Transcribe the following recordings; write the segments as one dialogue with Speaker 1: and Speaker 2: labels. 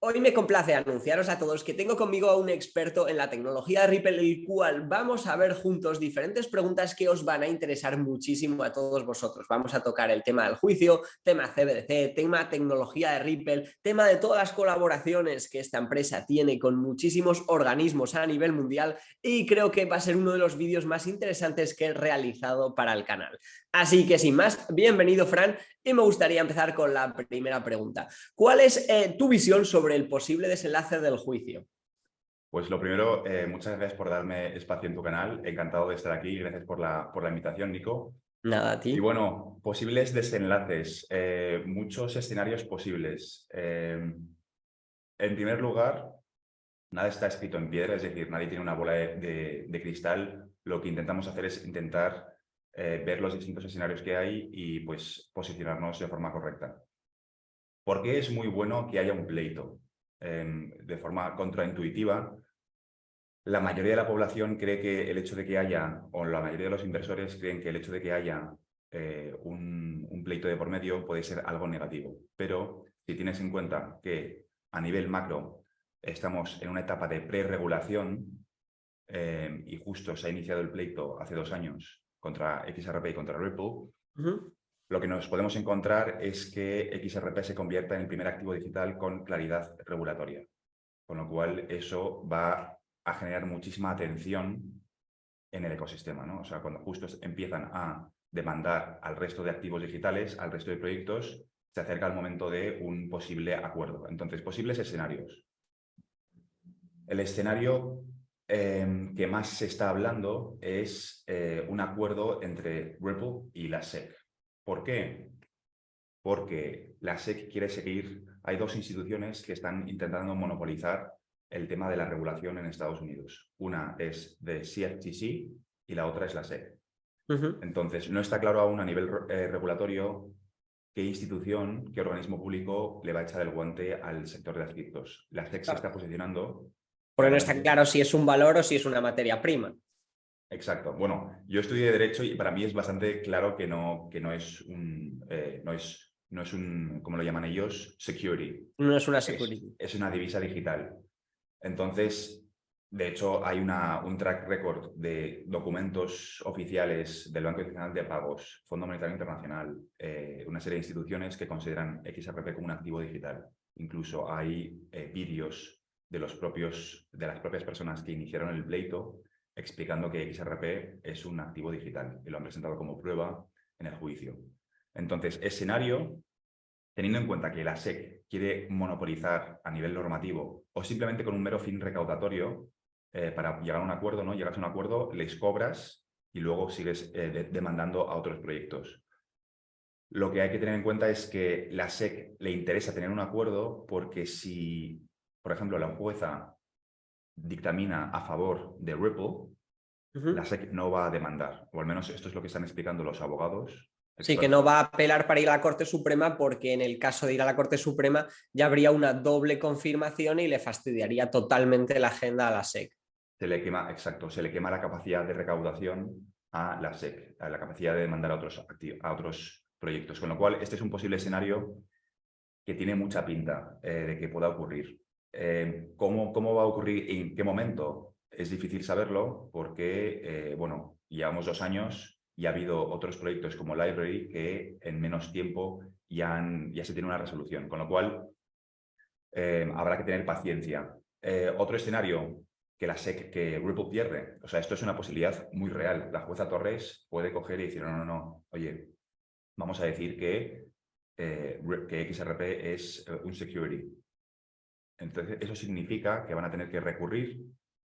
Speaker 1: Hoy me complace anunciaros a todos que tengo conmigo a un experto en la tecnología de Ripple, el cual vamos a ver juntos diferentes preguntas que os van a interesar muchísimo a todos vosotros. Vamos a tocar el tema del juicio, tema CBDC, tema tecnología de Ripple, tema de todas las colaboraciones que esta empresa tiene con muchísimos organismos a nivel mundial y creo que va a ser uno de los vídeos más interesantes que he realizado para el canal. Así que sin más, bienvenido Fran, y me gustaría empezar con la primera pregunta. ¿Cuál es tu visión sobre el posible desenlace del juicio?
Speaker 2: Pues lo primero, muchas gracias por darme espacio en tu canal. Encantado de estar aquí. Gracias por la invitación, Nico.
Speaker 1: Nada, a
Speaker 2: Y
Speaker 1: ti.
Speaker 2: bueno, posibles desenlaces. Muchos escenarios posibles. En primer lugar, nada está escrito en piedra, es decir, nadie tiene una bola de cristal. Lo que intentamos hacer es intentar ver los distintos escenarios que hay y pues posicionarnos de forma correcta. ¿Por qué es muy bueno que haya un pleito? De forma contraintuitiva, la mayoría de la población cree que el hecho de que haya, o la mayoría de los inversores creen que el hecho de que haya un pleito de por medio puede ser algo negativo. Pero si tienes en cuenta que a nivel macro estamos en una etapa de preregulación y justo se ha iniciado el pleito hace 2 años contra XRP y contra Ripple, lo que nos podemos encontrar es que XRP se convierta en el primer activo digital con claridad regulatoria. Con lo cual eso va a generar muchísima atención en el ecosistema, ¿no? O sea, cuando justo empiezan a demandar al resto de activos digitales, al resto de proyectos, se acerca el momento de un posible acuerdo. Entonces, posibles escenarios. El escenario que más se está hablando es un acuerdo entre Ripple y la SEC. ¿Por qué? Porque la SEC quiere seguir. Hay 2 instituciones que están intentando monopolizar el tema de la regulación en Estados Unidos. Una es de CFTC y la otra es la SEC. Entonces, no está claro aún a nivel regulatorio qué institución, qué organismo público le va a echar el guante al sector de las criptos. La SEC se está posicionando
Speaker 1: Porque no está
Speaker 2: claramente.
Speaker 1: claro si es un valor o si es una materia prima.
Speaker 2: Exacto. Bueno, yo estudié Derecho y para mí es bastante claro que no es un, no es un, como lo llaman ellos, security.
Speaker 1: No es una security.
Speaker 2: Es una divisa digital. Entonces, de hecho, hay un track record de documentos oficiales del Banco Nacional de Pagos, Fondo Monetario Internacional, una serie de instituciones que consideran XRP como un activo digital. Incluso hay vídeos de las propias personas que iniciaron el pleito explicando que XRP es un activo digital y lo han presentado como prueba en el juicio. Entonces, escenario, teniendo en cuenta que la SEC quiere monopolizar a nivel normativo o simplemente con un mero fin recaudatorio para llegar a un acuerdo, ¿no? Llegas a un acuerdo, les cobras y luego sigues demandando a otros proyectos. Lo que hay que tener en cuenta es que la SEC le interesa tener un acuerdo porque si, por ejemplo, la jueza dictamina a favor de Ripple, la SEC no va a demandar, o al menos esto es lo que están explicando los abogados
Speaker 1: Sí, que no
Speaker 2: expertos.
Speaker 1: va a apelar para ir a la Corte Suprema porque en el caso de ir a la Corte Suprema ya habría una doble confirmación y le fastidiaría totalmente la agenda a la SEC.
Speaker 2: Se le quema, exacto, se le quema la capacidad de recaudación a la SEC, a la capacidad de demandar a otros proyectos. Con lo cual, este es un posible escenario que tiene mucha pinta de que pueda ocurrir. ¿Cómo va a ocurrir? ¿En qué momento? Es difícil saberlo porque, bueno, llevamos 2 años y ha habido otros proyectos como Library que en menos tiempo ya se tiene una resolución. Con lo cual, habrá que tener paciencia. Otro escenario, que la SEC, que Ripple pierde. O sea, esto es una posibilidad muy real. La jueza Torres puede coger y decir, no, oye, vamos a decir que XRP es un security. Entonces, eso significa que van a tener que recurrir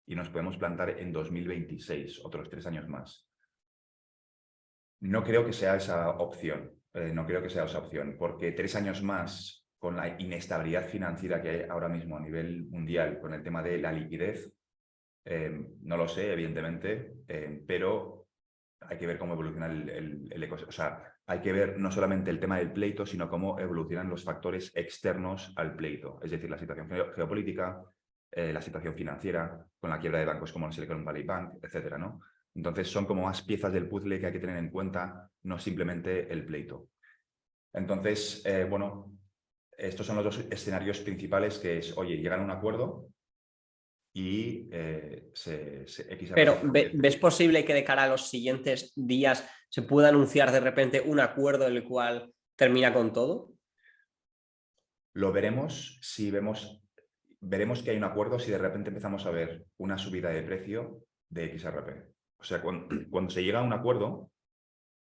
Speaker 2: y nos podemos plantar en 2026, otros 3 años más. No creo que sea esa opción. No creo que sea esa opción, porque 3 años más con la inestabilidad financiera que hay ahora mismo a nivel mundial, con el tema de la liquidez, no lo sé, evidentemente, pero hay que ver cómo evoluciona el ecosistema. O sea, hay que ver no solamente el tema del pleito, sino cómo evolucionan los factores externos al pleito. Es decir, la situación geopolítica, la situación financiera, con la quiebra de bancos como el Silicon Valley Bank, etcétera, ¿no? Entonces, son como más piezas del puzzle que hay que tener en cuenta, no simplemente el pleito. Entonces, bueno, estos son los dos escenarios principales, que es, oye, llegan a un acuerdo y XRP
Speaker 1: Pero
Speaker 2: se convierte.
Speaker 1: ¿ves posible que de cara a los siguientes días se pueda anunciar de repente un acuerdo en el cual termina con todo?
Speaker 2: Lo veremos si veremos que hay un acuerdo si de repente empezamos a ver una subida de precio de XRP. O sea, cuando se llega a un acuerdo,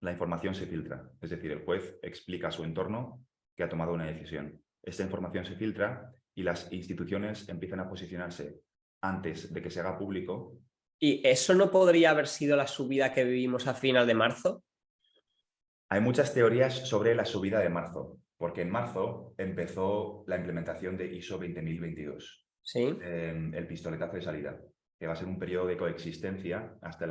Speaker 2: la información se filtra. Es decir, el juez explica a su entorno que ha tomado una decisión. Esta información se filtra y las instituciones empiezan a posicionarse antes de que se haga público.
Speaker 1: ¿Y eso no podría haber sido la subida que vivimos a final de marzo?
Speaker 2: Hay muchas teorías sobre la subida de marzo, porque en marzo empezó la implementación de ISO 20022,
Speaker 1: Sí,
Speaker 2: el pistoletazo de salida, que va a ser un periodo de coexistencia hasta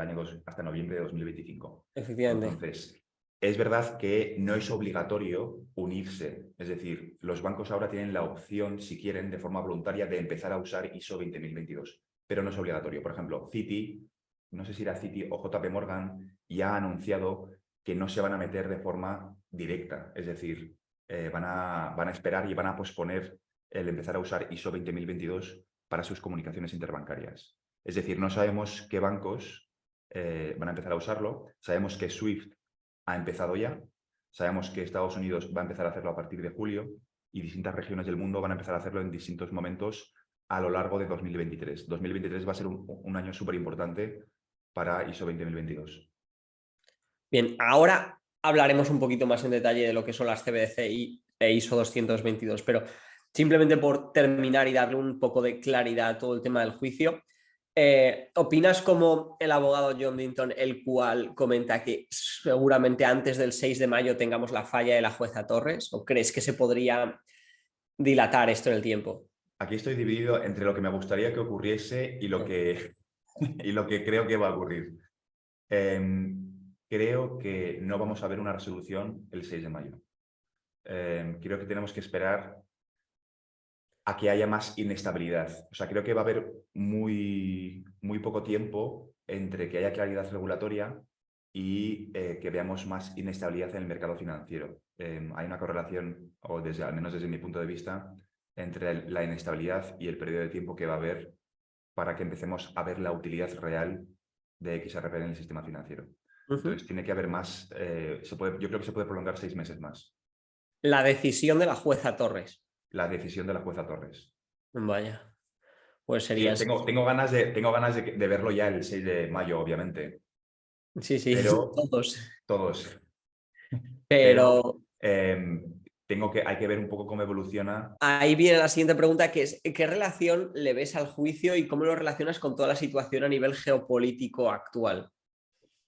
Speaker 2: hasta noviembre de 2025.
Speaker 1: efectivamente.
Speaker 2: Entonces, es verdad que no es obligatorio unirse, es decir, los bancos ahora tienen la opción, si quieren, de forma voluntaria, de empezar a usar ISO 20022, pero no es obligatorio. Por ejemplo, Citi, no sé si era Citi o JP Morgan, ya ha anunciado que no se van a meter de forma directa, es decir, van a esperar y van a posponer el empezar a usar ISO 20022 para sus comunicaciones interbancarias. Es decir, no sabemos qué bancos van a empezar a usarlo, sabemos que SWIFT ha empezado ya, sabemos que Estados Unidos va a empezar a hacerlo a partir de julio y distintas regiones del mundo van a empezar a hacerlo en distintos momentos a lo largo de 2023. 2023 va a ser un año súper importante para ISO 20022.
Speaker 1: Bien, ahora hablaremos un poquito más en detalle de lo que son las CBDC e ISO 222, pero simplemente por terminar y darle un poco de claridad a todo el tema del juicio, ¿opinas como el abogado John Dinton, el cual comenta que seguramente antes del 6 de mayo tengamos la falla de la jueza Torres? ¿O crees que se podría dilatar esto en el tiempo?
Speaker 2: Aquí estoy dividido entre lo que me gustaría que ocurriese y lo que, y lo que creo que va a ocurrir. Creo que no vamos a ver una resolución el 6 de mayo. Creo que tenemos que esperar a que haya más inestabilidad. O sea, creo que va a haber muy poco tiempo entre que haya claridad regulatoria y que veamos más inestabilidad en el mercado financiero. Hay una correlación, o al menos desde mi punto de vista, entre la inestabilidad y el periodo de tiempo que va a haber para que empecemos a ver la utilidad real de XRP en el sistema financiero. Entonces, tiene que haber más, yo creo que se puede prolongar 6 meses más.
Speaker 1: La decisión de la jueza Torres.
Speaker 2: La decisión de la jueza Torres.
Speaker 1: Vaya, pues sería...
Speaker 2: Tengo ganas de verlo ya el 6 de mayo, obviamente,
Speaker 1: Sí, sí,
Speaker 2: pero
Speaker 1: todos.
Speaker 2: todos. Pero
Speaker 1: Pero
Speaker 2: hay que ver un poco cómo evoluciona.
Speaker 1: ahí viene la siguiente pregunta, que es, ¿qué relación le ves al juicio y cómo lo relacionas con toda la situación a nivel geopolítico actual?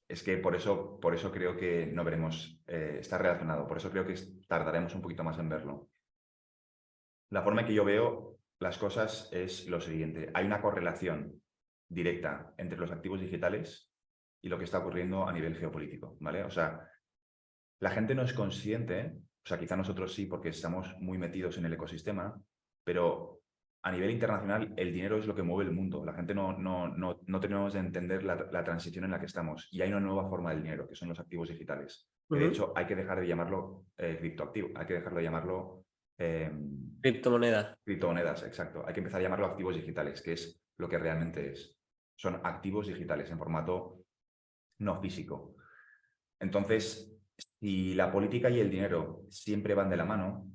Speaker 2: Es que por eso creo que no veremos, está relacionado, por eso creo que tardaremos un poquito más en verlo. La forma en que yo veo las cosas es lo siguiente. Hay una correlación directa entre los activos digitales y lo que está ocurriendo a nivel geopolítico, ¿vale? O sea, la gente no es consciente, o sea, quizá nosotros sí, porque estamos muy metidos en el ecosistema, pero a nivel internacional el dinero es lo que mueve el mundo. La gente no tenemos de entender la transición en la que estamos. Y hay una nueva forma del dinero, que son los activos digitales. Que de hecho hay que dejar de llamarlo criptoactivo, hay que dejarlo de llamarlo
Speaker 1: Criptomoneda.
Speaker 2: criptomonedas, exacto. Hay que empezar a llamarlo activos digitales, que es lo que realmente es. Son activos digitales en formato no físico. Entonces, si la política y el dinero siempre van de la mano,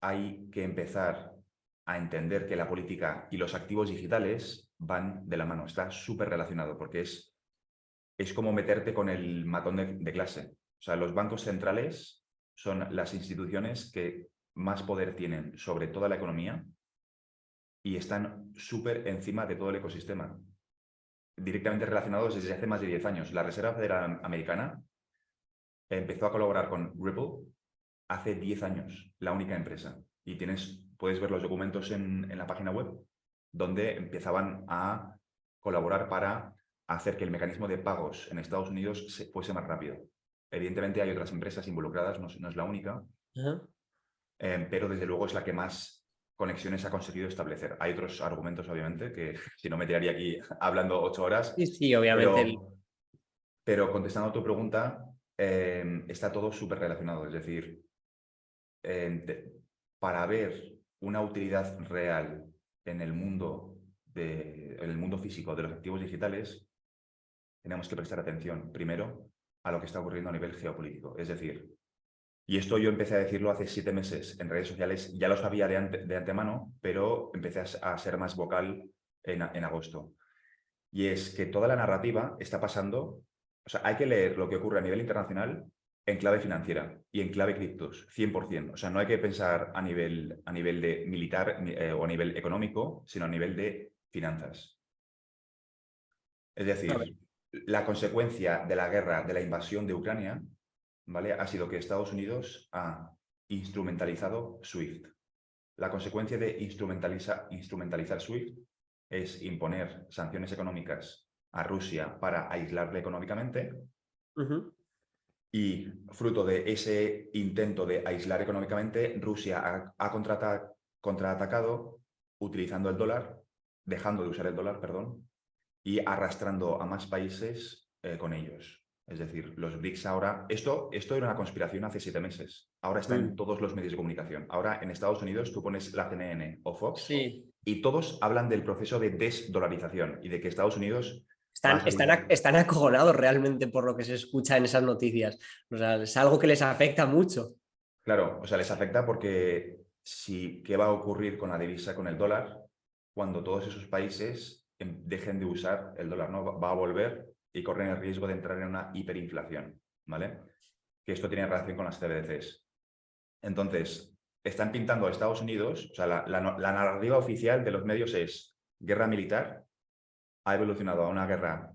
Speaker 2: hay que empezar a entender que la política y los activos digitales van de la mano. Está súper relacionado porque es como meterte con el matón de clase. O sea, los bancos centrales son las instituciones que más poder tienen sobre toda la economía y están súper encima de todo el ecosistema. Directamente relacionados desde hace más de 10 años. La Reserva Federal Americana empezó a colaborar con Ripple hace 10 años, la única empresa. Y puedes ver los documentos en la página web donde empezaban a colaborar para hacer que el mecanismo de pagos en Estados Unidos fuese más rápido. Evidentemente hay otras empresas involucradas, no es la única, pero desde luego es la que más conexiones ha conseguido establecer. Hay otros argumentos, obviamente, que si no me tiraría aquí hablando 8 horas,
Speaker 1: Sí, sí, obviamente.
Speaker 2: pero contestando a tu pregunta, está todo súper relacionado. Es decir, para ver una utilidad real en el mundo físico de los activos digitales, tenemos que prestar atención primero a lo que está ocurriendo a nivel geopolítico. Es decir, y esto yo empecé a decirlo hace 7 meses en redes sociales, ya lo sabía de antemano, pero empecé a ser más vocal en agosto. Y es que toda la narrativa está pasando, o sea, hay que leer lo que ocurre a nivel internacional en clave financiera y en clave criptos, 100%. O sea, no hay que pensar a nivel de militar o a nivel económico, sino a nivel de finanzas. Es decir, la consecuencia de la guerra, de la invasión de Ucrania, ¿vale?, ha sido que Estados Unidos ha instrumentalizado SWIFT. La consecuencia de instrumentalizar SWIFT es imponer sanciones económicas a Rusia para aislarle económicamente. Y fruto de ese intento de aislar económicamente, Rusia ha contraatacado utilizando el dólar, dejando de usar el dólar, perdón, y arrastrando a más países con ellos. Es decir, los BRICS ahora... Esto era una conspiración hace 7 meses. Ahora está en todos los medios de comunicación. Ahora en Estados Unidos tú pones la CNN o Fox y todos hablan del proceso de desdolarización y de que Estados Unidos...
Speaker 1: Están acojonados realmente por lo que se escucha en esas noticias. O sea, es algo que les afecta mucho.
Speaker 2: Claro, o sea, les afecta porque ¿qué va a ocurrir con la divisa, con el dólar, cuando todos esos países dejen de usar el dólar, ¿no? Va a volver y corren el riesgo de entrar en una hiperinflación, ¿vale? Que esto tiene relación con las CBDCs. Entonces, están pintando a Estados Unidos, o sea, la narrativa oficial de los medios es guerra militar, ha evolucionado a una guerra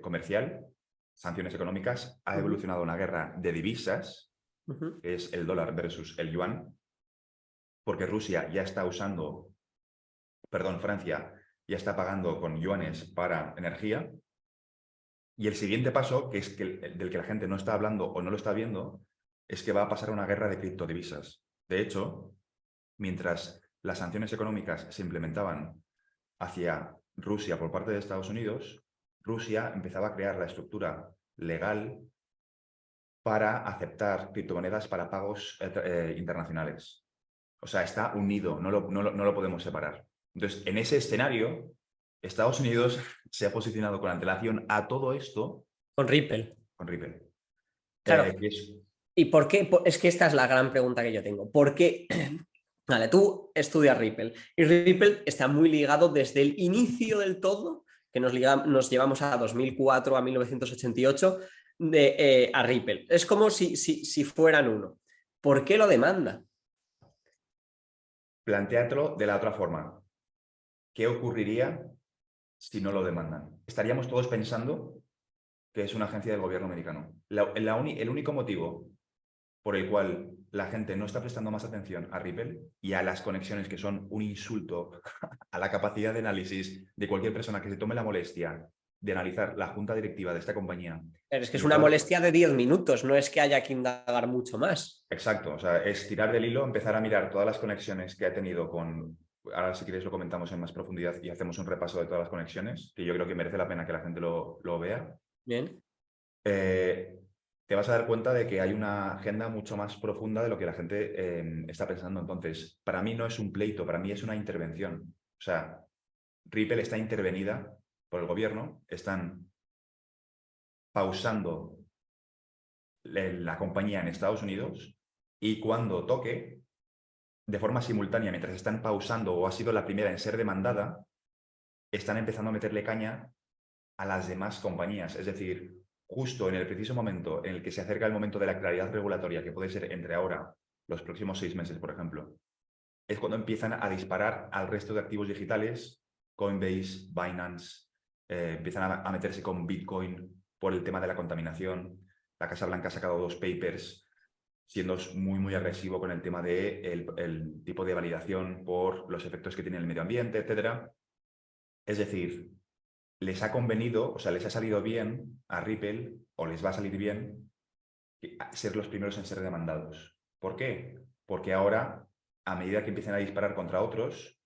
Speaker 2: comercial, sanciones económicas, ha evolucionado a una guerra de divisas, que es el dólar versus el yuan, porque Rusia ya está Francia ya está pagando con yuanes para energía. Y el siguiente paso, que es del que la gente no está hablando o no lo está viendo, es que va a pasar una guerra de criptodivisas. De hecho, mientras las sanciones económicas se implementaban hacia Rusia por parte de Estados Unidos, Rusia empezaba a crear la estructura legal para aceptar criptomonedas para pagos internacionales. O sea, está unido, no lo podemos separar. Entonces, en ese escenario, Estados Unidos se ha posicionado con antelación a todo esto.
Speaker 1: Con Ripple.
Speaker 2: Con Ripple.
Speaker 1: Claro. ¿Y por qué? Es que esta es la gran pregunta que yo tengo. ¿Por qué? Vale, tú estudias Ripple y Ripple está muy ligado desde el inicio del todo, que nos llevamos a 2004, a 1988, a Ripple. Es como si fueran uno. ¿Por qué lo demanda?
Speaker 2: Plantéatelo de la otra forma. ¿Qué ocurriría si no lo demandan? Estaríamos todos pensando que es una agencia del gobierno americano. El único motivo por el cual la gente no está prestando más atención a Ripple y a las conexiones, que son un insulto a la capacidad de análisis de cualquier persona que se tome la molestia de analizar la junta directiva de esta compañía.
Speaker 1: Pero es que es una molestia de 10 minutos, no es que haya que indagar mucho más.
Speaker 2: Exacto, o sea, es tirar del hilo, empezar a mirar todas las conexiones que ha tenido con... Ahora, si queréis, lo comentamos en más profundidad y hacemos un repaso de todas las conexiones, que yo creo que merece la pena que la gente lo vea.
Speaker 1: Bien.
Speaker 2: Te vas a dar cuenta de que hay una agenda mucho más profunda de lo que la gente está pensando. Entonces, para mí no es un pleito, para mí es una intervención. O sea, Ripple está intervenida por el gobierno, están pausando la compañía en Estados Unidos y cuando toque, de forma simultánea, mientras están pausando o ha sido la primera en ser demandada, están empezando a meterle caña a las demás compañías. Es decir, justo en el preciso momento en el que se acerca el momento de la claridad regulatoria, que puede ser entre ahora, los próximos 6 meses, por ejemplo, es cuando empiezan a disparar al resto de activos digitales, Coinbase, Binance, empiezan a meterse con Bitcoin por el tema de la contaminación. La Casa Blanca ha sacado 2 papers siendo muy, muy agresivo con el tema de el tipo de validación por los efectos que tiene el medio ambiente, etc. Es decir, les ha convenido, o sea, les ha salido bien a Ripple, o les va a salir bien, ser los primeros en ser demandados. ¿Por qué? Porque ahora, a medida que empiecen a disparar contra otros,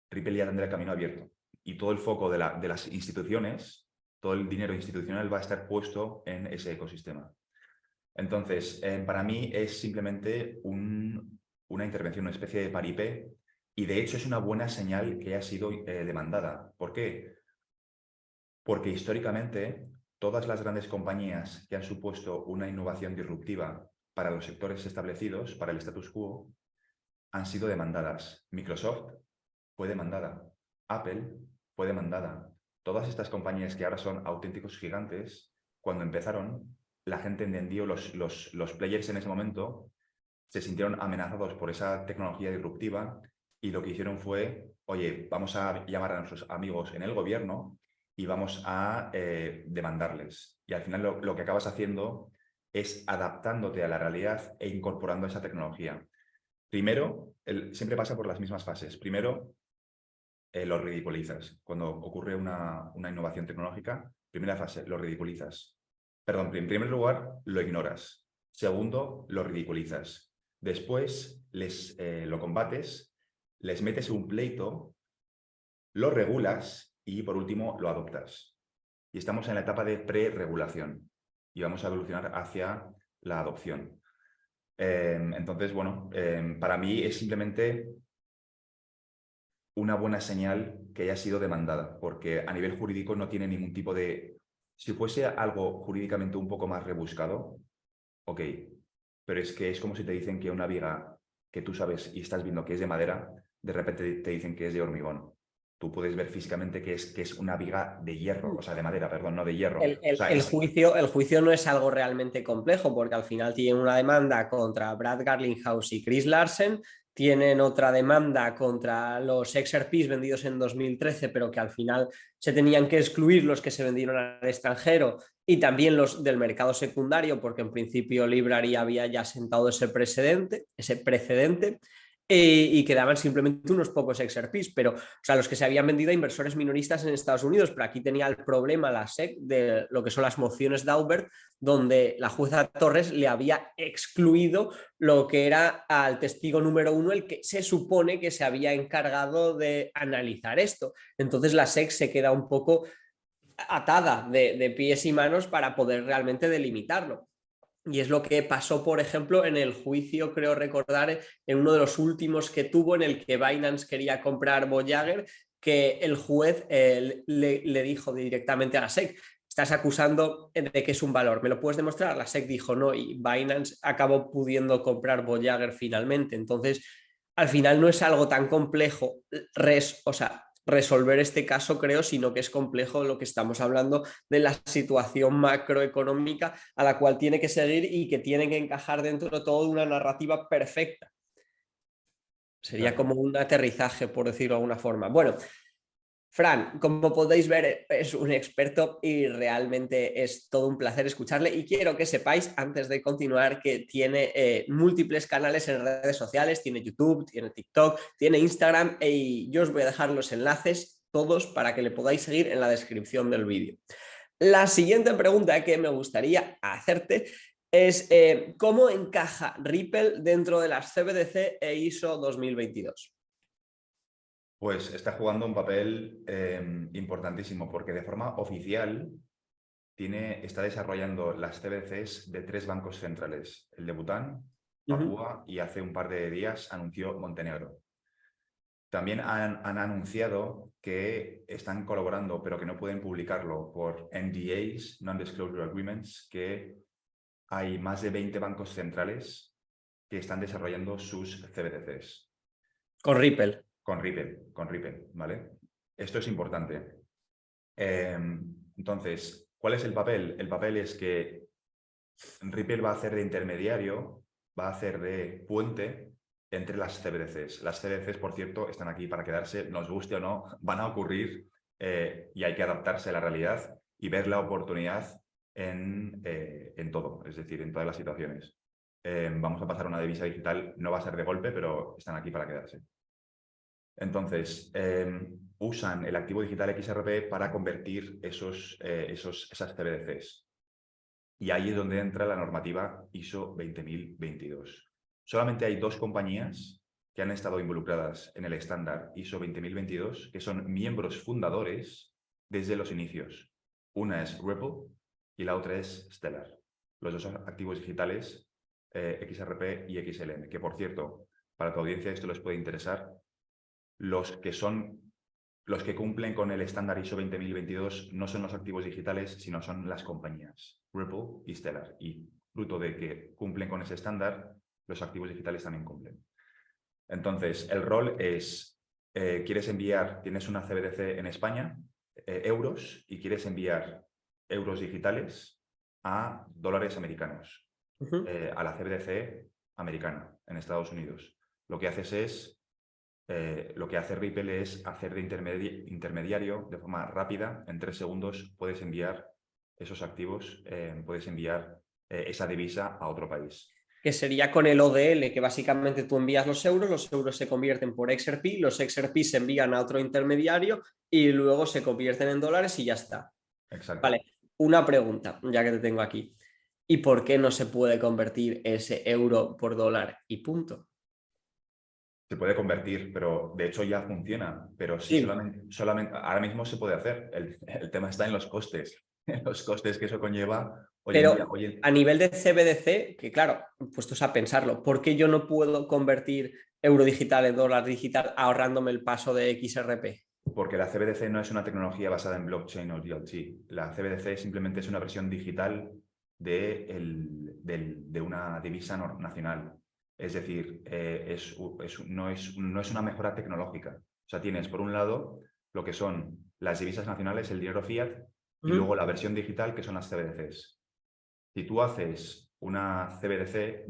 Speaker 2: Ripple ya tendrá el camino abierto. Y todo el foco de las instituciones, todo el dinero institucional va a estar puesto en ese ecosistema. Entonces, para mí es simplemente una intervención, una especie de paripé, y de hecho es una buena señal que haya sido demandada. ¿Por qué? Porque históricamente todas las grandes compañías que han supuesto una innovación disruptiva para los sectores establecidos, para el status quo, han sido demandadas. Microsoft fue demandada, Apple fue demandada. Todas estas compañías que ahora son auténticos gigantes, cuando empezaron, la gente entendió, los players en ese momento se sintieron amenazados por esa tecnología disruptiva y lo que hicieron fue, oye, vamos a llamar a nuestros amigos en el gobierno y vamos a demandarles. Y al final lo que acabas haciendo es adaptándote a la realidad e incorporando esa tecnología. Primero, siempre pasa por las mismas fases. Primero, lo ridiculizas. Cuando ocurre una innovación tecnológica, primera fase, lo ridiculizas. Perdón, en primer lugar, lo ignoras. Segundo, lo ridiculizas. Después, lo combates, les metes un pleito, lo regulas y, por último, lo adoptas. Y estamos en la etapa de pre-regulación y vamos a evolucionar hacia la adopción. Entonces, bueno, para mí es simplemente una buena señal que haya sido demandada, porque a nivel jurídico no tiene ningún tipo de... Si fuese algo jurídicamente un poco más rebuscado, ok, pero es que es como si te dicen que una viga que tú sabes y estás viendo que es de madera, de repente te dicen que es de hormigón. Tú puedes ver físicamente que es una viga de hierro, o sea, de madera, perdón, no de hierro.
Speaker 1: El,
Speaker 2: O
Speaker 1: el-
Speaker 2: sea,
Speaker 1: el juicio, el juicio no es algo realmente complejo porque al final tienen una demanda contra Brad Garlinghouse y Chris Larsen, tienen otra demanda contra los XRPs vendidos en 2013, pero que al final se tenían que excluir los que se vendieron al extranjero y también los del mercado secundario, porque en principio Library había ya sentado ese precedente. Y quedaban simplemente unos pocos XRPs, pero o sea, los que se habían vendido a inversores minoristas en Estados Unidos, pero aquí tenía el problema la SEC de lo que son las mociones Daubert, donde la jueza Torres le había excluido lo que era al testigo número uno, el que se supone que se había encargado de analizar esto. Entonces la SEC se queda un poco atada de pies y manos para poder realmente delimitarlo. Y es lo que pasó, por ejemplo, en el juicio, creo recordar, en uno de los últimos que tuvo, en el que Binance quería comprar Voyager, que el juez le dijo directamente a la SEC, estás acusando de que es un valor, ¿me lo puedes demostrar? La SEC dijo no y Binance acabó pudiendo comprar Voyager finalmente. Entonces, al final no es algo tan complejo, o sea, resolver este caso, creo, sino que es complejo lo que estamos hablando de la situación macroeconómica a la cual tiene que seguir y que tiene que encajar dentro de todo una narrativa perfecta. Sería
Speaker 2: exacto.
Speaker 1: como un aterrizaje, por decirlo de alguna forma. Bueno, Fran, como podéis ver, es un experto y realmente es todo un placer escucharle. Y quiero que sepáis, antes de continuar, que tiene múltiples canales en redes sociales, tiene YouTube, tiene TikTok, tiene Instagram y yo os voy a dejar los enlaces todos para que le podáis seguir en la descripción del vídeo. La siguiente pregunta que me gustaría hacerte es ¿cómo encaja Ripple dentro de las CBDC e ISO 2022?
Speaker 2: Pues está jugando un papel importantísimo porque de forma oficial está desarrollando las CBDCs de 3 bancos centrales, el de Bután, Papúa y hace un par de días anunció Montenegro. También han anunciado que están colaborando, pero que no pueden publicarlo por NDAs, Non-Disclosure Agreements, que hay más de 20 bancos centrales que están desarrollando sus CBDCs.
Speaker 1: Con Ripple.
Speaker 2: Con Ripple, ¿vale? Esto es importante. Entonces, ¿cuál es el papel? El papel es que Ripple va a hacer de intermediario, va a hacer de puente entre las CBDCs. Las CBDCs, por cierto, están aquí para quedarse, nos guste o no, van a ocurrir y hay que adaptarse a la realidad y ver la oportunidad en todo, es decir, en todas las situaciones. Vamos a pasar a una divisa digital, no va a ser de golpe, pero están aquí para quedarse. Entonces, usan el activo digital XRP para convertir esas CBDCs. Y ahí es donde entra la normativa ISO 20022. Solamente hay 2 compañías que han estado involucradas en el estándar ISO 20022, que son miembros fundadores desde los inicios. Una es Ripple y la otra es Stellar. los dos activos digitales, XRP y XLM, que por cierto, para tu audiencia esto les puede interesar, los que cumplen con el estándar ISO 20022 no son los activos digitales, sino son las compañías, Ripple y Stellar. Y fruto de que cumplen con ese estándar, los activos digitales también cumplen. Entonces, el rol es, tienes una CBDC en España, euros, y quieres enviar euros digitales a dólares americanos, a la CBDC americana en Estados Unidos. Lo que haces lo que hace Ripple es hacer de intermediario de forma rápida. En 3 segundos puedes enviar esos activos, puedes enviar esa divisa a otro país.
Speaker 1: Que sería con el ODL, que básicamente tú envías los euros se convierten por XRP, los XRP se envían a otro intermediario y luego se convierten en dólares y ya está.
Speaker 2: Exacto.
Speaker 1: Vale, una pregunta, ya que te tengo aquí. ¿Y por qué no se puede convertir ese euro por dólar y punto?
Speaker 2: Se puede convertir, pero de hecho ya funciona. Pero si
Speaker 1: Sí.
Speaker 2: solamente ahora mismo se puede hacer. El tema está en los costes. Los costes que eso conlleva hoy en
Speaker 1: Pero
Speaker 2: día.
Speaker 1: a nivel de CBDC, que claro, puestos a pensarlo, ¿por qué yo no puedo convertir euro digital en dólar digital ahorrándome el paso de XRP?
Speaker 2: Porque la CBDC no es una tecnología basada en blockchain o DLT. La CBDC simplemente es una versión digital de una divisa nacional. Es decir, no es una mejora tecnológica. O sea, tienes por un lado lo que son las divisas nacionales, el dinero fiat, y luego la versión digital, que son las CBDCs. Si tú haces una CBDC,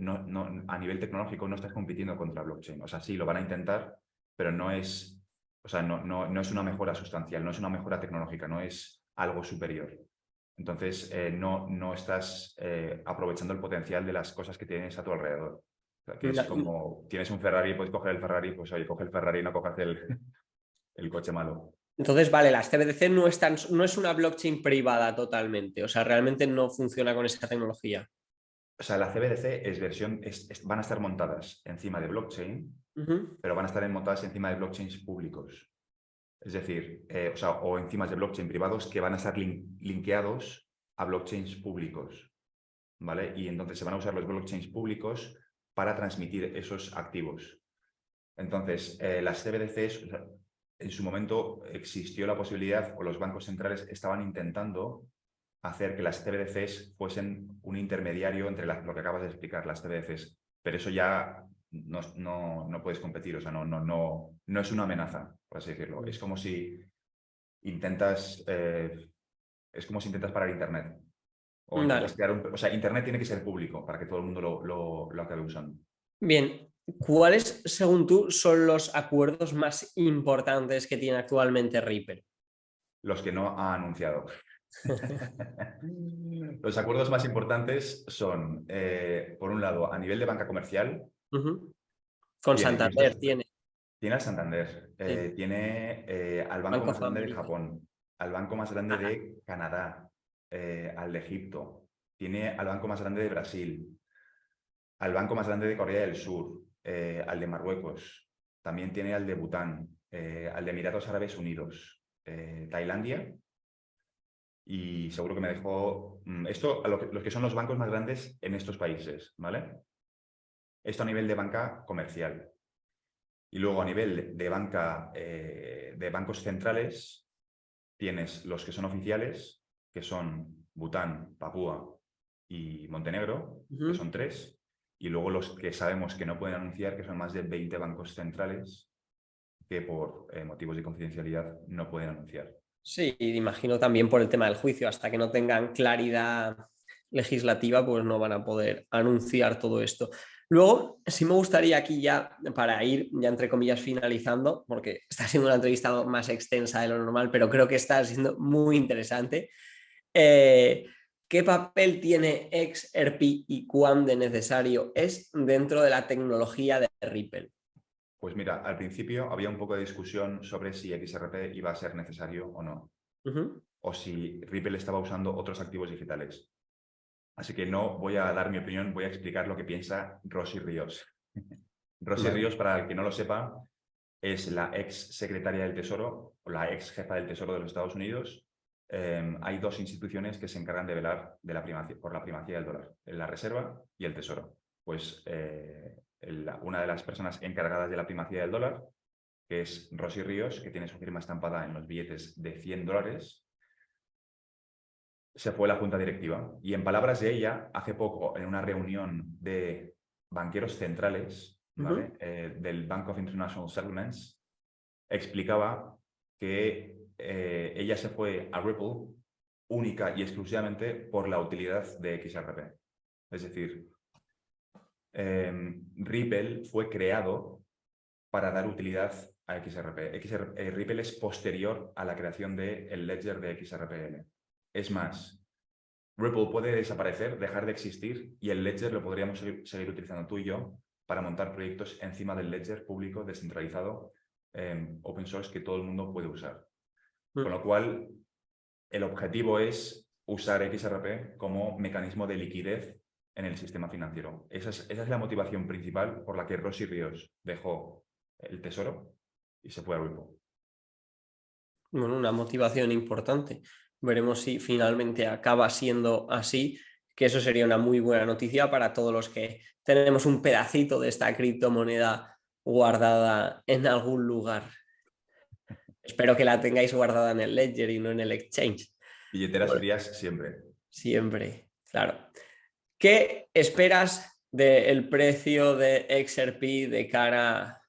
Speaker 2: a nivel tecnológico no estás compitiendo contra blockchain. O sea, sí, lo van a intentar, pero no es una mejora sustancial, no es una mejora tecnológica, no es algo superior. Entonces, no estás aprovechando el potencial de las cosas que tienes a tu alrededor. O sea, que es como, tienes un Ferrari, puedes coger el Ferrari, pues oye, coge el Ferrari y no cojas el coche malo.
Speaker 1: Entonces, vale, las CBDC no es una blockchain privada totalmente, o sea, realmente no funciona con esa tecnología.
Speaker 2: O sea, la CBDC van a estar montadas encima de blockchain, pero van a estar montadas encima de blockchains públicos. Es decir, o encima de blockchain privados que van a estar linkeados a blockchains públicos, ¿vale? Y entonces se van a usar los blockchains públicos para transmitir esos activos. Entonces, las CBDCs, en su momento existió la posibilidad, o los bancos centrales estaban intentando hacer que las CBDCs fuesen un intermediario entre lo que acabas de explicar, las CBDCs. Pero eso ya no puedes competir, o sea, no es una amenaza, por así decirlo. Es como si intentas parar Internet. O intentas o sea, Internet tiene que ser público para que todo el mundo lo acabe usando.
Speaker 1: Bien, ¿cuáles, según tú, son los acuerdos más importantes que tiene actualmente Ripple?
Speaker 2: Los que no ha anunciado. Los acuerdos más importantes son, por un lado, a nivel de banca comercial.
Speaker 1: Con Santander tiene.
Speaker 2: Tiene al Santander,
Speaker 1: Sí.
Speaker 2: tiene al banco
Speaker 1: Banco
Speaker 2: más
Speaker 1: of
Speaker 2: grande de
Speaker 1: America.
Speaker 2: Japón, al banco más grande de Canadá, al de Egipto, tiene al banco más grande de Brasil, al banco más grande de Corea del Sur, al de Marruecos, también tiene al de Bután, al de Emiratos Árabes Unidos, Tailandia, y seguro que me dejó esto a los que son los bancos más grandes en estos países, ¿vale? Esto a nivel de banca comercial. Y luego a nivel de banca, de bancos centrales, tienes los que son oficiales, que son Bután, Papúa y Montenegro, que son 3, y luego los que sabemos que no pueden anunciar, que son más de 20 bancos centrales que por motivos de confidencialidad no pueden anunciar.
Speaker 1: Sí, imagino también por el tema del juicio, hasta que no tengan claridad legislativa, pues no van a poder anunciar todo esto. Luego, sí me gustaría aquí ya, para ir ya entre comillas finalizando, porque está siendo una entrevista más extensa de lo normal, pero creo que está siendo muy interesante. ¿Qué papel tiene XRP y cuán de necesario es dentro de la tecnología de Ripple?
Speaker 2: Pues mira, al principio había un poco de discusión sobre si XRP iba a ser necesario o no, o si Ripple estaba usando otros activos digitales. Así que no voy a dar mi opinión, voy a explicar lo que piensa Rosy Ríos. Rosy Ríos, para el que no lo sepa, es la ex secretaria del Tesoro o la ex jefa del Tesoro de los Estados Unidos. hay dos instituciones que se encargan de velar por la primacía del dólar, la Reserva y el Tesoro. Pues una de las personas encargadas de la primacía del dólar, que es Rosy Ríos, que tiene su firma estampada en los billetes de $100, se fue a la junta directiva. Y en palabras de ella, hace poco, en una reunión de banqueros centrales, ¿vale? Del Bank of International Settlements, explicaba que ella se fue a Ripple única y exclusivamente por la utilidad de XRP. Es decir, Ripple fue creado para dar utilidad a XRP. Ripple es posterior a la creación del ledger de XRPL. Es más, Ripple puede desaparecer, dejar de existir, y el ledger lo podríamos seguir utilizando tú y yo para montar proyectos encima del ledger público descentralizado, open source, que todo el mundo puede usar. Con lo cual, el objetivo es usar XRP como mecanismo de liquidez en el sistema financiero. Esa es la motivación principal por la que Rosy Ríos dejó el Tesoro y se fue a Ripple.
Speaker 1: Bueno, una motivación importante. Veremos si finalmente acaba siendo así, que eso sería una muy buena noticia para todos los que tenemos un pedacito de esta criptomoneda guardada en algún lugar. Espero que la tengáis guardada en el Ledger y no en el exchange.
Speaker 2: Billeteras frías siempre.
Speaker 1: Siempre, claro. ¿Qué esperas del precio de XRP de cara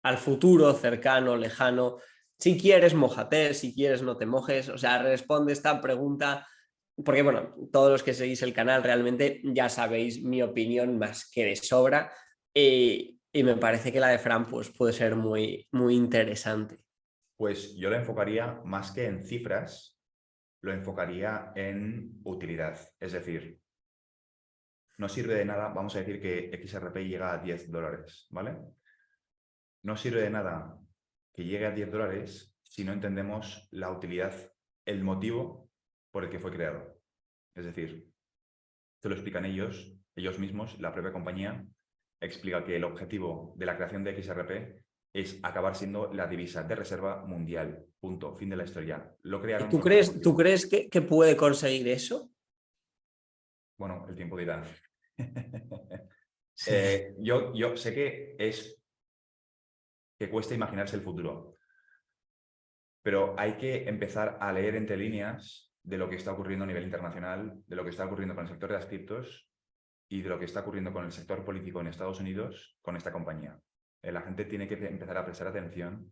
Speaker 1: al futuro cercano, lejano? Si quieres, mójate, si quieres, no te mojes. O sea, responde esta pregunta, porque bueno, todos los que seguís el canal realmente ya sabéis mi opinión más que de sobra, y me parece que la de Fran pues, puede ser muy, muy interesante.
Speaker 2: Pues yo lo enfocaría más que en cifras, lo enfocaría en utilidad. Es decir, no sirve de nada, vamos a decir que XRP llega a $10, ¿vale? No sirve de nada que llegue a $10 si no entendemos la utilidad, el motivo por el que fue creado. Es decir, te lo explican ellos mismos, la propia compañía explica que el objetivo de la creación de XRP es acabar siendo la divisa de reserva mundial. Punto. Fin de la historia. Lo crearon
Speaker 1: ¿Tú
Speaker 2: con ese
Speaker 1: crees,
Speaker 2: motivo.
Speaker 1: ¿tú crees que puede conseguir eso?
Speaker 2: Bueno, el tiempo dirá.
Speaker 1: Sí.
Speaker 2: Yo sé que cuesta imaginarse el futuro, pero hay que empezar a leer entre líneas de lo que está ocurriendo a nivel internacional, de lo que está ocurriendo con el sector de las criptos y de lo que está ocurriendo con el sector político en Estados Unidos con esta compañía. La gente tiene que empezar a prestar atención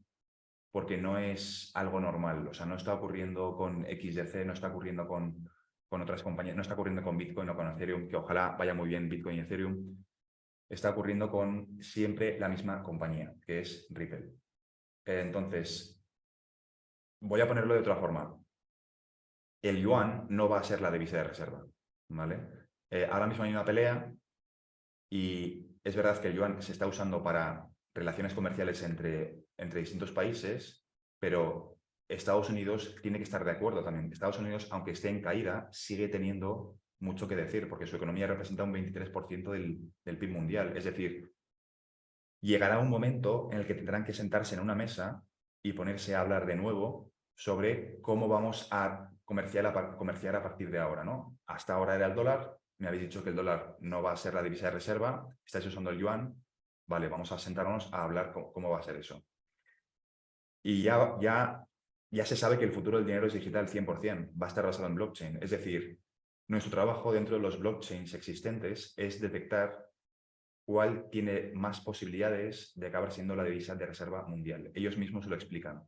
Speaker 2: porque no es algo normal. O sea, no está ocurriendo con XDC, no está ocurriendo con otras compañías, no está ocurriendo con Bitcoin o con Ethereum, que ojalá vaya muy bien Bitcoin y Ethereum. Está ocurriendo con siempre la misma compañía, que es Ripple. Entonces, voy a ponerlo de otra forma. El yuan no va a ser la divisa de reserva, ¿vale? Ahora mismo hay una pelea y es verdad que el yuan se está usando para relaciones comerciales entre distintos países, pero Estados Unidos tiene que estar de acuerdo también. Estados Unidos, aunque esté en caída, sigue teniendo mucho que decir porque su economía representa un 23% del PIB mundial. Es decir, llegará un momento en el que tendrán que sentarse en una mesa y ponerse a hablar de nuevo sobre cómo vamos a comerciar a partir de ahora, ¿no? Hasta ahora era el dólar, me habéis dicho que el dólar no va a ser la divisa de reserva, estáis usando el yuan, vale, vamos a sentarnos a hablar cómo va a ser eso. Y ya se sabe que el futuro del dinero es digital 100%, va a estar basado en blockchain. Es decir, nuestro trabajo dentro de los blockchains existentes es detectar cuál tiene más posibilidades de acabar siendo la divisa de reserva mundial. Ellos mismos lo explican.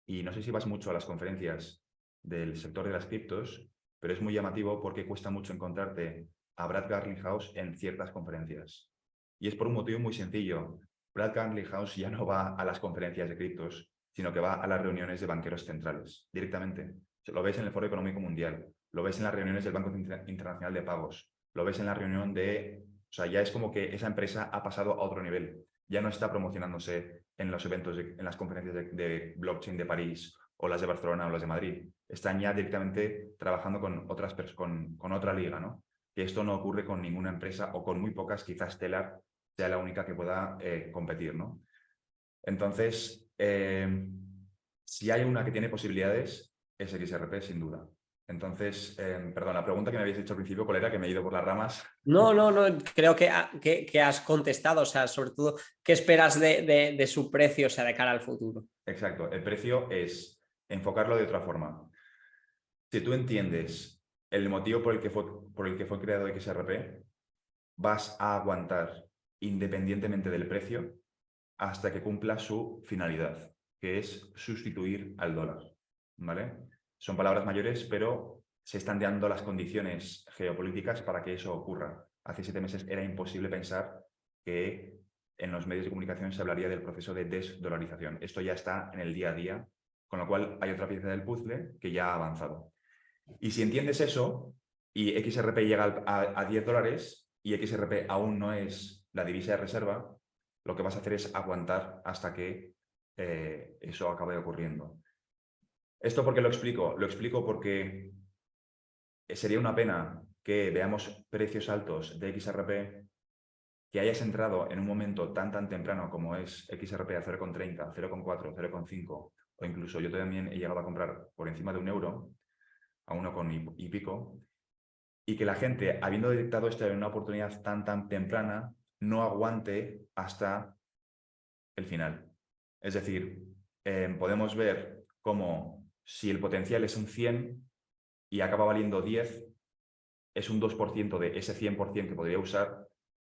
Speaker 2: Y no sé si vas mucho a las conferencias del sector de las criptos, pero es muy llamativo porque cuesta mucho encontrarte a Brad Garlinghouse en ciertas conferencias. Y es por un motivo muy sencillo. Brad Garlinghouse ya no va a las conferencias de criptos, sino que va a las reuniones de banqueros centrales, directamente. Lo ves en el Foro Económico Mundial, lo ves en las reuniones del Banco Internacional de Pagos, lo ves en la reunión de... O sea, ya es como que esa empresa ha pasado a otro nivel. Ya no está promocionándose en los eventos, en las conferencias de blockchain de París o las de Barcelona o las de Madrid. Están ya directamente trabajando con otra liga, ¿no? Que esto no ocurre con ninguna empresa o con muy pocas, quizás Stellar sea la única que pueda competir, ¿no? Entonces, si hay una que tiene posibilidades, es XRP sin duda. Entonces, perdón, la pregunta que me habéis hecho al principio, ¿cuál era? Que me he ido por las ramas.
Speaker 1: No, creo que has contestado, o sea, sobre todo, ¿qué esperas de su precio, o sea, de cara al futuro?
Speaker 2: Exacto, el precio es enfocarlo de otra forma. Si tú entiendes el motivo por el que fue creado XRP, vas a aguantar independientemente del precio hasta que cumpla su finalidad, que es sustituir al dólar, ¿vale? Son palabras mayores, pero se están dando las condiciones geopolíticas para que eso ocurra. Hace 7 meses era imposible pensar que en los medios de comunicación se hablaría del proceso de desdolarización. Esto ya está en el día a día, con lo cual hay otra pieza del puzzle que ya ha avanzado. Y si entiendes eso y XRP llega a $10 y XRP aún no es la divisa de reserva, lo que vas a hacer es aguantar hasta que eso acabe ocurriendo. ¿Esto por qué lo explico? Lo explico porque sería una pena que veamos precios altos de XRP, que hayas entrado en un momento tan temprano como es XRP a 0,30, 0,4, 0,5, o incluso yo también he llegado a comprar por encima de €1, a 1 y pico, y que la gente, habiendo detectado esto en una oportunidad tan temprana, no aguante hasta el final. Es decir, podemos ver cómo si el potencial es un 100 y acaba valiendo 10, es un 2% de ese 100% que podría usar.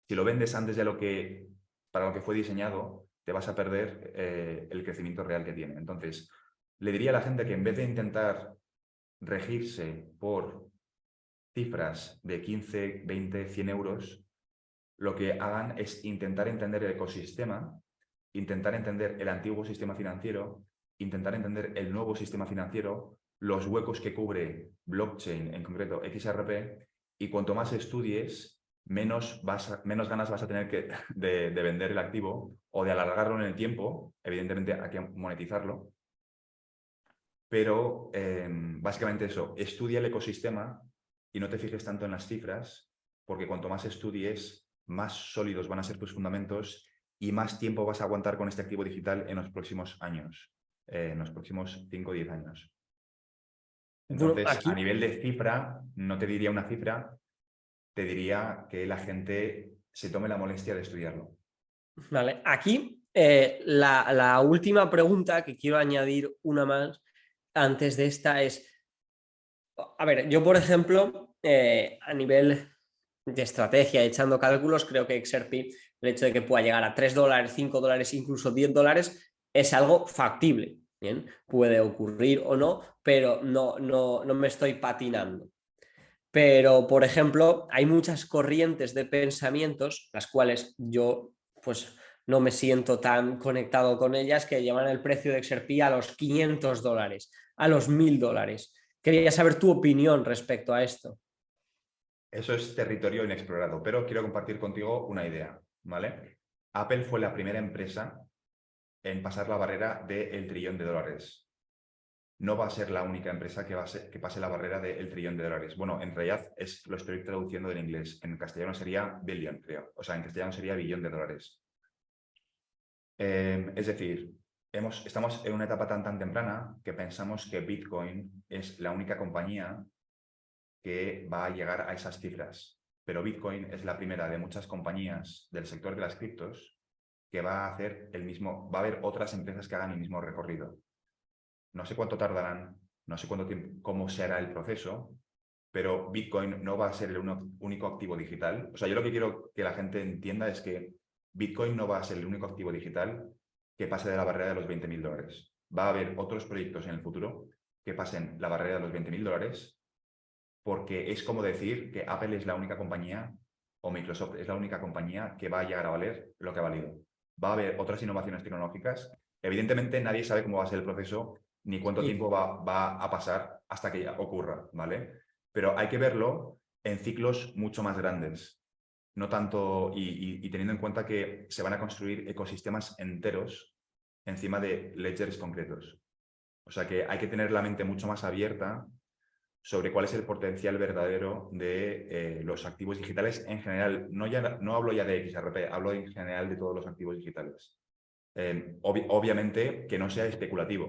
Speaker 2: Si lo vendes antes de para lo que fue diseñado, te vas a perder el crecimiento real que tiene. Entonces, le diría a la gente que en vez de intentar regirse por cifras de 15, 20, 100 euros, lo que hagan es intentar entender el ecosistema, intentar entender el antiguo sistema financiero, intentar entender el nuevo sistema financiero, los huecos que cubre blockchain, en concreto XRP, y cuanto más estudies, menos ganas vas a tener de vender el activo o de alargarlo en el tiempo. Evidentemente hay que monetizarlo, pero básicamente eso, estudia el ecosistema y no te fijes tanto en las cifras, porque cuanto más estudies, más sólidos van a ser tus fundamentos y más tiempo vas a aguantar con este activo digital en los próximos años, en los próximos 5 o 10 años.
Speaker 1: Bueno,
Speaker 2: Entonces, a
Speaker 1: aquí,
Speaker 2: nivel de cifra, no te diría una cifra, te diría que la gente se tome la molestia de estudiarlo.
Speaker 1: vale, aquí la última pregunta que quiero añadir una más antes de esta es, a ver, yo por ejemplo, a nivel de estrategia, echando cálculos, creo que XRP, el hecho de que pueda llegar a $3, $5, incluso $10, es algo factible. ¿Bien? Puede ocurrir o no, pero no me estoy patinando. Pero, por ejemplo, hay muchas corrientes de pensamientos, las cuales yo pues no me siento tan conectado con ellas, que llevan el precio de XRP a los $500, a los $1000. Quería saber tu opinión respecto a esto.
Speaker 2: Eso es territorio inexplorado, pero quiero compartir contigo una idea, ¿vale? Apple fue la primera empresa en pasar la barrera del $1 trillón. No va a ser la única empresa que pase la barrera del $1 trillón. Bueno, en realidad lo estoy traduciendo del inglés. En castellano sería billion, creo. O sea, en castellano sería $1 billón. Es decir, estamos en una etapa tan temprana que pensamos que Bitcoin es la única compañía que va a llegar a esas cifras. Pero Bitcoin es la primera de muchas compañías del sector de las criptos que va a hacer va a haber otras empresas que hagan el mismo recorrido. No sé cuánto tardarán, no sé cuánto tiempo, cómo se hará el proceso, pero Bitcoin no va a ser el único activo digital. O sea, yo lo que quiero que la gente entienda es que Bitcoin no va a ser el único activo digital que pase de la barrera de los $20.000. Va a haber otros proyectos en el futuro que pasen la barrera de los $20.000, porque es como decir que Apple es la única compañía o Microsoft es la única compañía que va a llegar a valer lo que ha valido. Va a haber otras innovaciones tecnológicas. Evidentemente, nadie sabe cómo va a ser el proceso ni cuánto tiempo va a pasar hasta que ocurra, ¿vale? Pero hay que verlo en ciclos mucho más grandes. No tanto, y teniendo en cuenta que se van a construir ecosistemas enteros encima de ledgers concretos. O sea que hay que tener la mente mucho más abierta sobre cuál es el potencial verdadero de los activos digitales en general. No hablo ya de XRP, hablo en general de todos los activos digitales. Obviamente que no sea especulativo,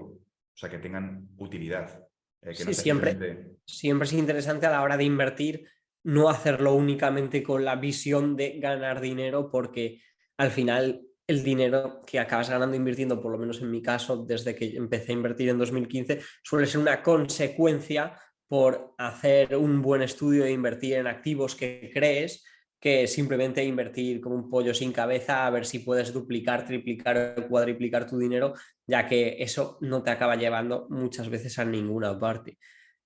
Speaker 2: o sea, que tengan utilidad. que no
Speaker 1: Sí,
Speaker 2: sea
Speaker 1: siempre,
Speaker 2: simplemente...
Speaker 1: siempre es interesante a la hora de invertir no hacerlo únicamente con la visión de ganar dinero, porque al final el dinero que acabas ganando invirtiendo, por lo menos en mi caso, desde que empecé a invertir en 2015, suele ser una consecuencia por hacer un buen estudio e invertir en activos que crees, que simplemente invertir como un pollo sin cabeza a ver si puedes duplicar, triplicar o cuadriplicar tu dinero, ya que eso no te acaba llevando muchas veces a ninguna parte.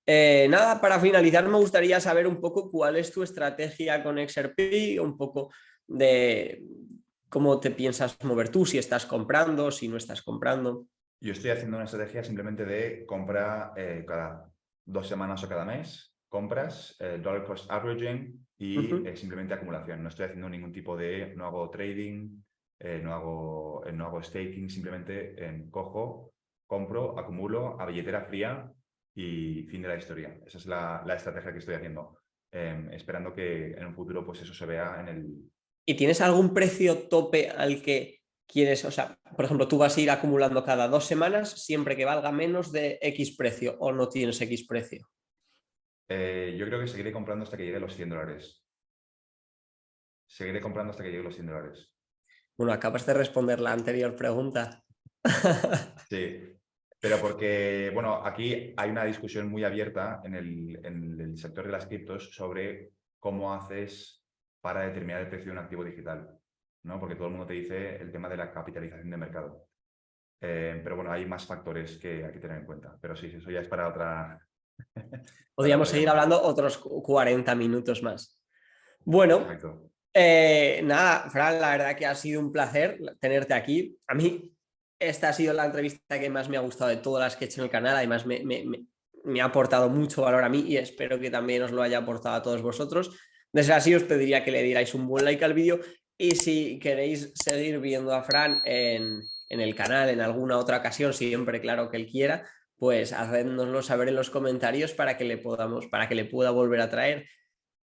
Speaker 1: Nada, para finalizar me gustaría saber un poco cuál es tu estrategia con XRP, un poco de cómo te piensas mover tú, si estás comprando, si no estás comprando.
Speaker 2: Yo estoy haciendo una estrategia simplemente de compra cada 2 semanas o cada mes, compras, dollar cost averaging y simplemente acumulación. No estoy haciendo ningún tipo de, no hago trading, no hago staking, simplemente cojo, compro, acumulo a billetera fría y fin de la historia. Esa es la estrategia que estoy haciendo, esperando que en un futuro pues eso se vea en el...
Speaker 1: ¿Y tienes algún precio tope al que quieres? O sea, por ejemplo, tú vas a ir acumulando cada 2 semanas siempre que valga menos de X precio o no tienes X precio.
Speaker 2: yo creo que seguiré comprando hasta que llegue a los $100. Seguiré comprando hasta que llegue a los $100.
Speaker 1: Bueno, acabas de responder la anterior pregunta.
Speaker 2: Sí, pero porque, bueno, aquí hay una discusión muy abierta en el sector de las criptos sobre cómo haces para determinar el precio de un activo digital, ¿no? Porque todo el mundo te dice el tema de la capitalización de mercado. Pero bueno, hay más factores que hay que tener en cuenta. Pero sí, eso ya es para otra, para
Speaker 1: Podríamos
Speaker 2: otra
Speaker 1: seguir
Speaker 2: llamada.
Speaker 1: hablando otros 40 minutos más. Bueno,
Speaker 2: Perfecto.
Speaker 1: nada, Fran, la verdad que ha sido un placer tenerte aquí. A mí esta ha sido la entrevista que más me ha gustado de todas las que he hecho en el canal. Además, me ha aportado mucho valor a mí y espero que también os lo haya aportado a todos vosotros. De ser así, os pediría que le dierais un buen like al vídeo y si queréis seguir viendo a Fran en el canal en alguna otra ocasión, siempre claro que él quiera, pues hacednoslo saber en los comentarios para que le pueda volver a traer.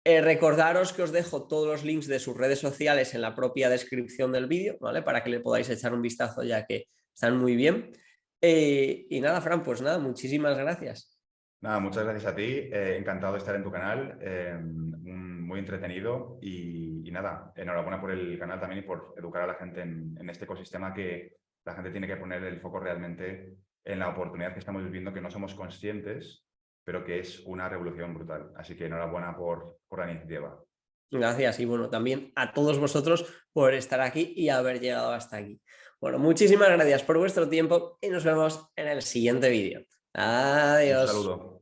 Speaker 1: Recordaros que os dejo todos los links de sus redes sociales en la propia descripción del vídeo, ¿vale? Para que le podáis echar un vistazo ya que están muy bien. Y nada, Fran, pues nada, muchísimas gracias.
Speaker 2: Nada, muchas gracias a ti. Encantado de estar en tu canal. Muy entretenido y nada, enhorabuena por el canal también y por educar a la gente en este ecosistema que la gente tiene que poner el foco realmente en la oportunidad que estamos viviendo, que no somos conscientes, pero que es una revolución brutal. Así que enhorabuena por la iniciativa.
Speaker 1: Gracias y bueno, también a todos vosotros por estar aquí y haber llegado hasta aquí. Bueno, muchísimas gracias por vuestro tiempo y nos vemos en el siguiente vídeo.
Speaker 2: Un
Speaker 1: Adiós.
Speaker 2: saludo.